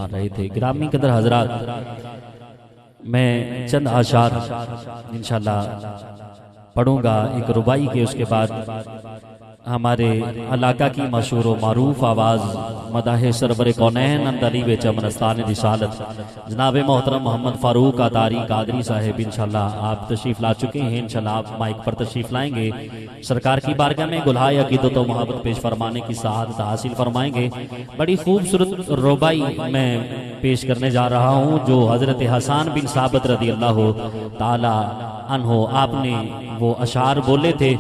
رہے تھے گرامی قدر حضرات، میں چند اشعار انشاءاللہ پڑھوں گا ایک ربائی کے، اس کے بعد ہمارے علاقہ کی مشہور و معروف آواز مداح سرور کونین اندلی وچ امنستان رسالت جناب محترم محمد فاروق عطاری قادری صاحب انشاءاللہ آپ تشریف لا چکے ہیں۔ انشاءاللہ آپ مائک پر تشریف لائیں گے، سرکار کی بارگاہ میں گلہائے عقیدت و محبت پیش فرمانے کی سعادت حاصل فرمائیں گے۔ بڑی خوبصورت ربائی میں پیش کرنے جا رہا ہوں جو حضرت حسان بن ثابت رضی اللہ تعالی عنہ آپ نے وہ اشعار بولے تھے۔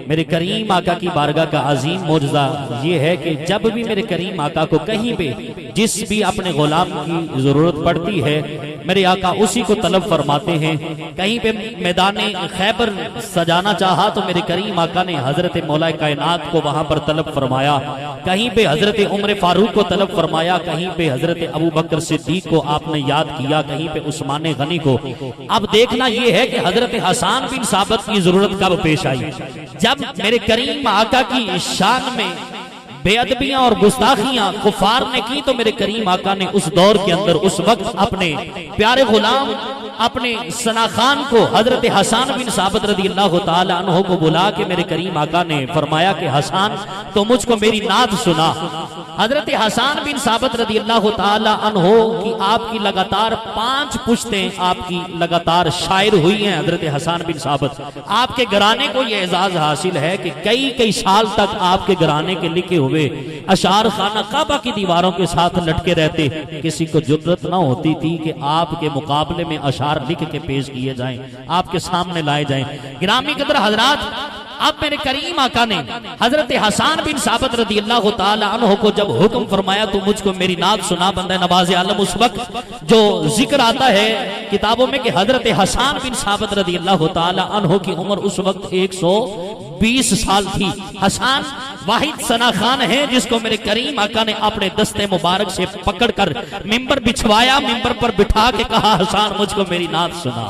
میرے کریم آقا کی بارگاہ کا عظیم معجزہ یہ ہے کہ جب بھی میرے کریم آقا کو کہیں پہ جس بھی اپنے غلام کی ضرورت پڑتی ہے میرے آقا اسی کو طلب فرماتے ہیں۔ کہیں پہ میدان خیبر سجانا چاہا تو میرے کریم آقا نے حضرت مولا کائنات کو وہاں پر طلب فرمایا، کہیں پہ حضرت عمر فاروق کو طلب فرمایا، کہیں پہ حضرت ابو بکر صدیق کو آپ نے یاد کیا، کہیں پہ عثمان غنی کو۔ اب دیکھنا یہ ہے کہ حضرت حسان بن ثابت کی ضرورت کب پیش آئی؟ جب میرے کریم آقا کی شان میں بے ادبیاں اور گستاخیاں کفار نے کی تو میرے کریم آقا نے اس دور کے اندر اس وقت اپنے پیارے غلام اپنے ثنا خان کو حضرت حسان بن ثابت رضی اللہ تعالی عنہ کو بلا کے میرے کریم آقا نے فرمایا کہ حسان تو مجھ کو میری نعت سنا۔ حضرت حسان بن ثابت رضی اللہ تعالی عنہ کی آپ کی لگاتار 5 پشتیں آپ کی لگاتار شاعر ہوئی ہیں۔ حضرت حسان بن ثابت آپ کے گھرانے کو یہ اعزاز حاصل ہے کہ کئی سال تک آپ کے گھرانے کے لکھے ہوئے اشعار خانہ کعبہ کی دیواروں کے ساتھ لٹکے رہتے، کسی کو جرأت نہ ہوتی تھی کہ آپ کے مقابلے میں اشعار لکھ کے پیش کیے جائیں، آپ کے سامنے لائے جائیں۔ گرامی قدر حضرات، اب میرے کریم آقا نے حضرت حسان بن ثابت رضی اللہ تعالی عنہ کو جب حکم فرمایا تو مجھ کو میری نعت سنا، بندہ نواز عالم اس وقت جو ذکر آتا ہے کتابوں میں کہ حضرت حسان بن ثابت رضی اللہ تعالی عنہ کی عمر اس وقت 120 سال تھی۔ حسان واحد ثنا خان ہے جس کو میرے کریم آقا نے اپنے دستے مبارک سے پکڑ کر ممبر بچھوایا، ممبر پر بٹھا کے کہا حسان مجھ کو میری نعت سنا۔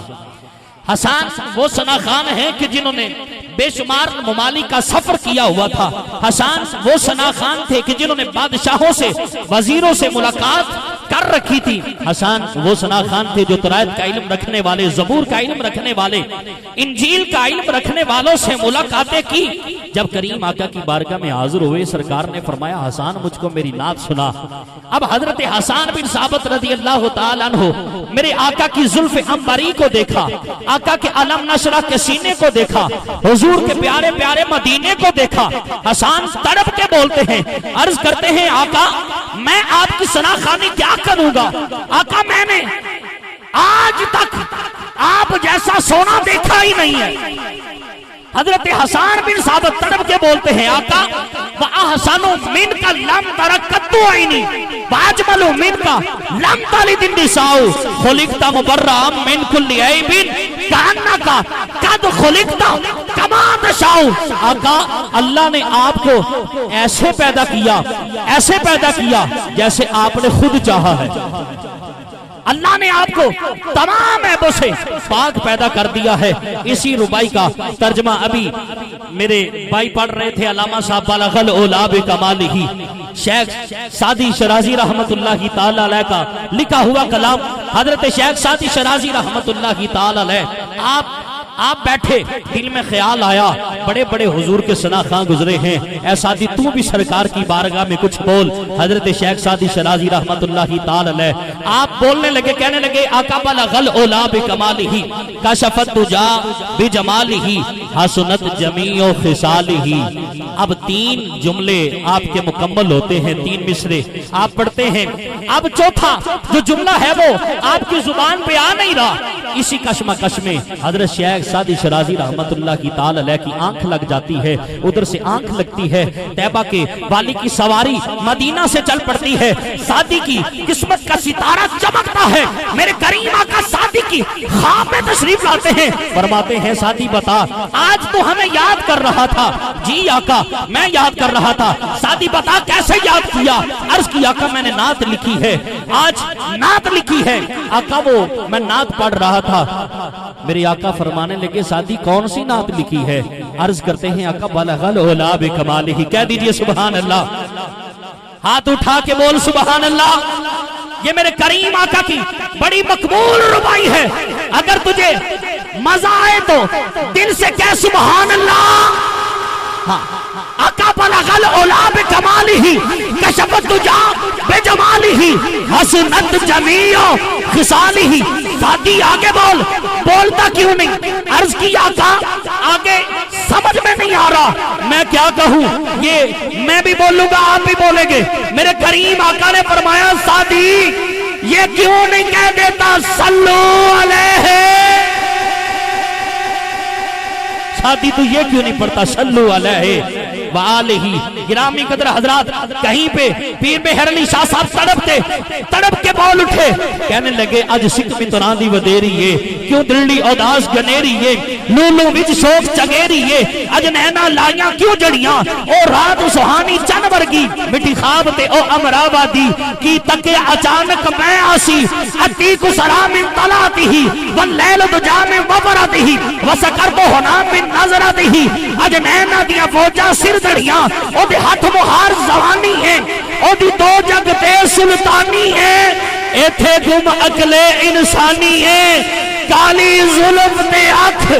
حسان وہ ثنا خان ہیں کہ جنہوں نے بے شمار ممالک کا سفر کیا ہوا تھا۔ حسان وہ ثنا خان تھے کہ جنہوں نے بادشاہوں سے وزیروں سے ملاقات کر رکھی تھی۔ حسان وہ ثنا خان تھے جو تورات کا علم رکھنے والے، زبور کا علم رکھنے والے، انجیل کا علم رکھنے والوں سے ملاقاتیں کی۔ جب کریم آقا کی بارگاہ میں حاضر ہوئے سرکار نے فرمایا حسان مجھ کو میری نعت سنا۔ اب حضرت حسان بن ثابت رضی اللہ تعالیٰ عنہ میرے آقا کی زلف عنبری کو دیکھا، آقا کے علم نشرہ کے سینے کو دیکھا، حضور کے پیارے پیارے مدینے کو دیکھا۔ حسان تڑپ کے بولتے ہیں، عرض کرتے ہیں آقا میں آپ کی ثنا خانی کیا کروں گا؟ آقا میں نے آج تک آپ جیسا سونا دیکھا ہی نہیں ہے۔ حضرت حسان بن ثابت تڑپ کے بولتے ہیں آقا وَأَحْسَنُ مِنْكَ لَمْ تَرَكَّتُ عَيْنِي وَأَجْمَلُ مِنْكَ لَمْ تَلِدِ النِّسَاءُ خُلِقْتَ مُبَرَّأً مِنْ كُلِّ عَيْبٍ كَأَنَّكَ قَدْ خُلِقْتَ كَمَا تَشَاءُ۔ آقا اللہ نے آپ کو ایسے پیدا کیا جیسے آپ نے خود چاہا ہے۔ اللہ نے آپ کو تمام عیبوں سے پاک پیدا کر دیا ہے۔ اسی ربائی کا ترجمہ ابھی میرے بھائی پڑھ رہے تھے، علامہ صاحب بلغ العلا بکمالہ، شیخ سعدی شرازی رحمت اللہ تعالی علیہ کا لکھا ہوا کلام۔ حضرت شیخ سعدی شرازی رحمت اللہ تعالی علیہ آپ بیٹھے، دل میں خیال آیا بڑے بڑے حضور کے ثنا خان گزرے ہیں، اے سعدی تو بھی سرکار کی بارگاہ میں کچھ بول۔ حضرت شیخ سعدی شرازی رحمت اللہ تعالی علیہ آپ بولنے لگے، کہنے لگے آقا بلغ العلا بکمالہ کشف الدجا بجمالہ حسنت جمیع خصالہ۔ اب 3 جملے آپ کے مکمل ہوتے ہیں، 3 مصرے آپ پڑھتے ہیں۔ اب چوتھا جو جملہ ہے وہ آپ کی زبان پہ آ نہیں رہا۔ اسی کشمکش میں حضرت شیخ سعدی شرازی رحمت اللہ کی تعالی علیہ کی آنکھ لگ جاتی ہے، ادھر سے آنکھ لگتی ہے، طیبہ کے والی کی سواری مدینہ سے چل پڑتی ہے، سعدی کی قسمت کا ستارہ چمکتا ہے۔ میرے کریم آقا سعدی کی خواب میں تشریف لاتے ہیں، فرماتے ہیں سعدی بتا آج تو ہمیں یاد کر رہا تھا؟ جی آقا میں یاد کر رہا تھا۔ سعدی بتا کیسے یاد کیا؟ عرض کی آقا میں نے نعت لکھی ہے، آج نعت لکھی ہے۔ آقا وہ میں نعت پڑھ رہا تھا، میرے آقا فرمانے لگے سعدی کون سی نعت لکھی ہے؟ عرض کرتے ہیں آقا بلغ العلا بکمالہ۔ کہہ دیجئے سبحان اللہ، ہاتھ اٹھا کے بول سبحان اللہ۔ یہ میرے کریم آقا کی بڑی مقبول ربائی ہے. اگر تجھے مزہ آئے تو دل سے کہہ سبحان اللہ. آقا بلغل اولا بکمالہ کشفت تجا بجمالہ حسنت جمیع خصالہ. ساتھی آگے بول. بولتا کیوں نہیں؟ عرض کی آقا آگے سمجھ میں نہیں آ رہا میں کیا کہوں. یہ میں بھی بولوں گا آپ بھی بولیں گے. میرے کریم آقا نے فرمایا ساتھی یہ کیوں نہیں کہہ دیتا صلو علیہ. ساتھی تو یہ کیوں نہیں پڑھتا صلو علیہ وآلہ. گرامی قدر حضرات کہیں پہ پیر مہر علی شاہ صاحب تڑپ کے بول اٹھے. کہنے لگے اج سکھ میں تو راندی ودیری ہے کیوں دلڑی اوداس گنیری ہے لولو وچ شوق چگیری ہے اج نینا لائیاں کیوں جڑیاں او رات سہانی چن ورگی مٹی خواب تے او امرآبادی کی تکے اچانک میں آسی عتیق سرا من طلاته واللیل دجا من وبرته وسکرت ہونا من نظرته. اج نینا دیاں فوجاں سر دڑیاں او دے ہاتھ مہار زوانی ہے او دی دو جگ تے سلطانی ہے ایتھے گم اکلے انسانی ہے کالی ظلم تے اکھ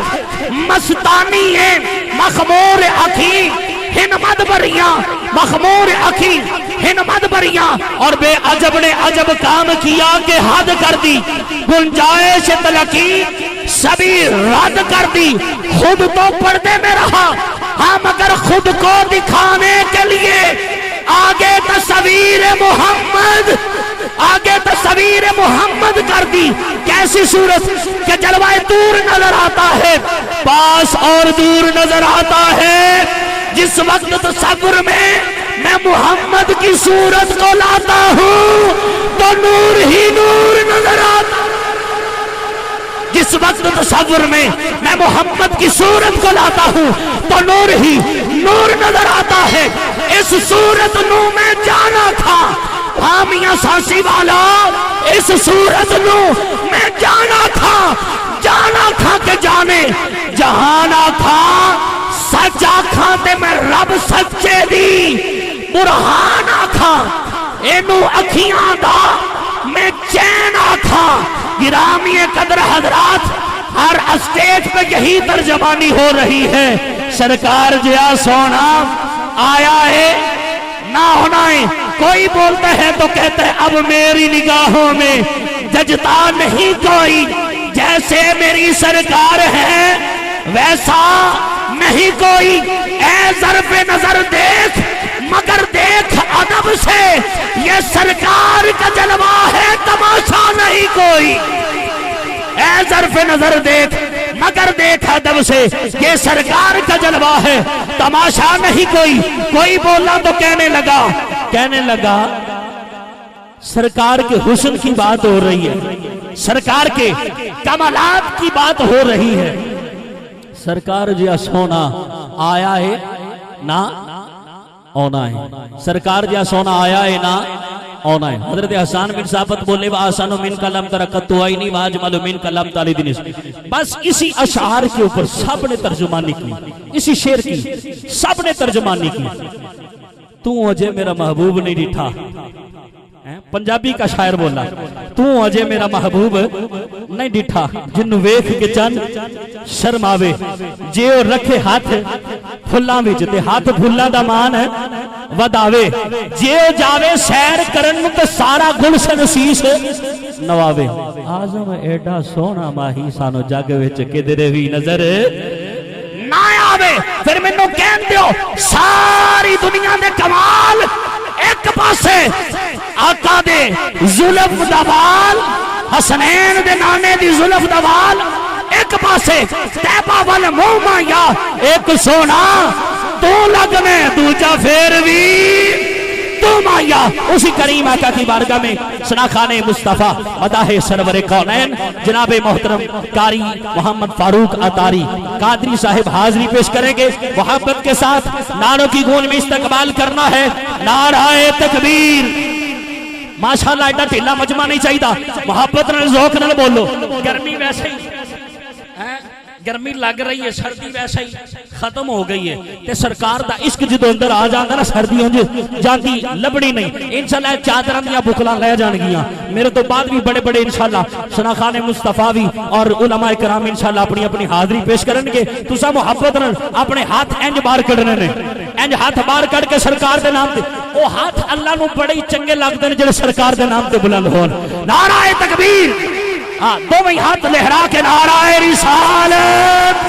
مستانی ہے مخمور اکھی ہن مدبریاں مخمور اکھی ہن مدبریاں. اور بے عجب نے عجب کام کیا کہ حد کر دی گنجائش تلقی سبھی رد کر دی. خود تو پردے میں رہا ہاں مگر خود کو دکھانے کے لیے آگے تصویر محمد آگے تصویر محمد کر دی. کیسی صورت کہ جلوہ دور نظر آتا ہے پاس اور دور نظر آتا ہے. جس وقت تصور میں محمد کی صورت کو لاتا ہوں تو نور ہی نور نظر آتا. جس وقت تصور میں محمد کی صورت کو لاتا ہوں تو نور ہی نور نظر آتا ہے. اس صورت نو میں جانا تھا ہاں میاں سانسی والا اس صورت نو میں جانا تھا کہ جانے جہانا تھا سچ آکھاں تے میں رب سچے دی برہان آکھاں اینو اکھیاں دا میں چین آکھاں. گرامی قدر حضرات ہر اسٹیج پہ یہی ترجمانی ہو رہی ہے. سرکار جیا سونا آیا ہے نہ ہونا ہے. کوئی بولتا ہے تو کہتا ہے اب میری نگاہوں میں ججتا نہیں کوئی جیسے میری سرکار ہے ویسا نہیں کوئی. اے ظرف نظر دیکھ مگر دیکھ ادب سے یہ سرکار کا جلوہ ہے تماشا نہیں کوئی. اے ظرف نظر دیکھ مگر دیکھ ادب سے یہ سرکار کا جلوہ ہے تماشا نہیں کوئی. کوئی بولا تو کہنے لگا سرکار کے حسن کی بات ہو رہی ہے سرکار کے کمالات کی بات ہو رہی ہے. سرکار جیا سونا آیا ہے نہ اونا ہے. سرکار جیا سونا آیا ہے نہ اونا ہے. حضرت حسان بن ثابت بولے وآسانو من کلم ترکت آئینی واجمل من کلم تالی دنس. بس اسی اشعار کے اوپر سب نے ترجمانی کی. اسی شعر کی سب نے ترجمانی کی. تو اجے میرا محبوب نہیں ڈٹھا. پنجابی کا شاعر بولا تو اجے میرا محبوب نہیں ڈٹھا جنو ویکھ کے چند شرم آوے جے او رکھے ہاتھ پھلاں وچ تے ہاتھ پھلاں دا مان وداوے جے او جاوے سیر کرن تے سارا گلشن سیس نواوے. اعظم ایڈا سونا ماہی سانو جگ وچ کدھر وی نظر نہ آوے. پھر مینوں کہن دیو ساری دنیا دے کمال ایک پاسے آقا دے زلف دا وال حسنین دے نانے دی زلف دا وال ایک پاسے تیبہ وال موما یا ایک سونا تو لگنے دوجہ پھر بھی تو مایا. اسی کریم آقا کی بارگاہ میں سناخان مصطفیٰ مداح سرور کونین جناب محترم قاری محمد فاروق عطاری قادری صاحب حاضری پیش کریں گے. محبت کے ساتھ نعروں کی گونج میں استقبال کرنا ہے. نعرہ تکبیر. ماشاءاللہ ایڈا ٹھیلا مجمع نہیں چاہیے. محبت نال ذوق نال بولو. گرمی ویسے ہی گرمی لگ رہی ہے سردی ویسے ہی ختم ہو گئی ہے تے سرکار دا عشق جدو اندر آ جاندا نا سردی ہوں جاندی لبنی نہیں انشاءاللہ چادراں دیاں بکلاں لے جان گیاں میرے تو بعد بھی بڑے بڑے انشاءاللہ شناخان مصطفیٰ بھی اور علماء کرام انشاءاللہ اپنی اپنی حاضری پیش کرن گے تساں محبت نال اپنے ہاتھ انج باہر کڈنے نے انج ہاتھ باہر کڈ کے سرکار دے نام تے او ہاتھ اللہ نو بڑے ہی چنگے لگدے نے جڑے سرکار دے نام تے بلند ہون نعرہ تکبیر دونوں ہاتھ لہرا کے نعرہ رسالت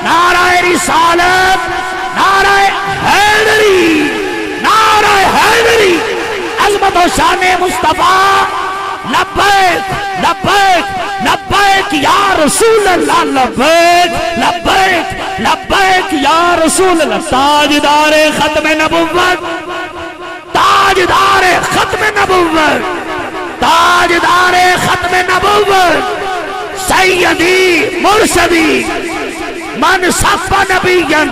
نعرہ رسالت نعرہ حیدری نعرہ حیدری عظمت و شان مصطفیٰ لبیک لبیک لبیک یا رسول اللہ لبیک لبیک لبیک یا رسول اللہ تاجدار ختم نبوت تاجدار ختم نبوت تاجدار ختم نبوت سیدی مرشدی من صف نبیا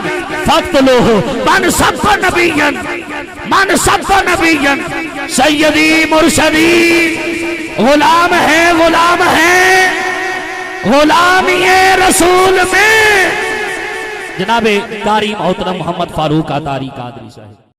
فقتلوہ من صف نبیا من صف نبیا سیدی مرشدی غلام ہے غلامی رسول میں جناب قاری محترم محمد فاروق عطاری قادری صاحب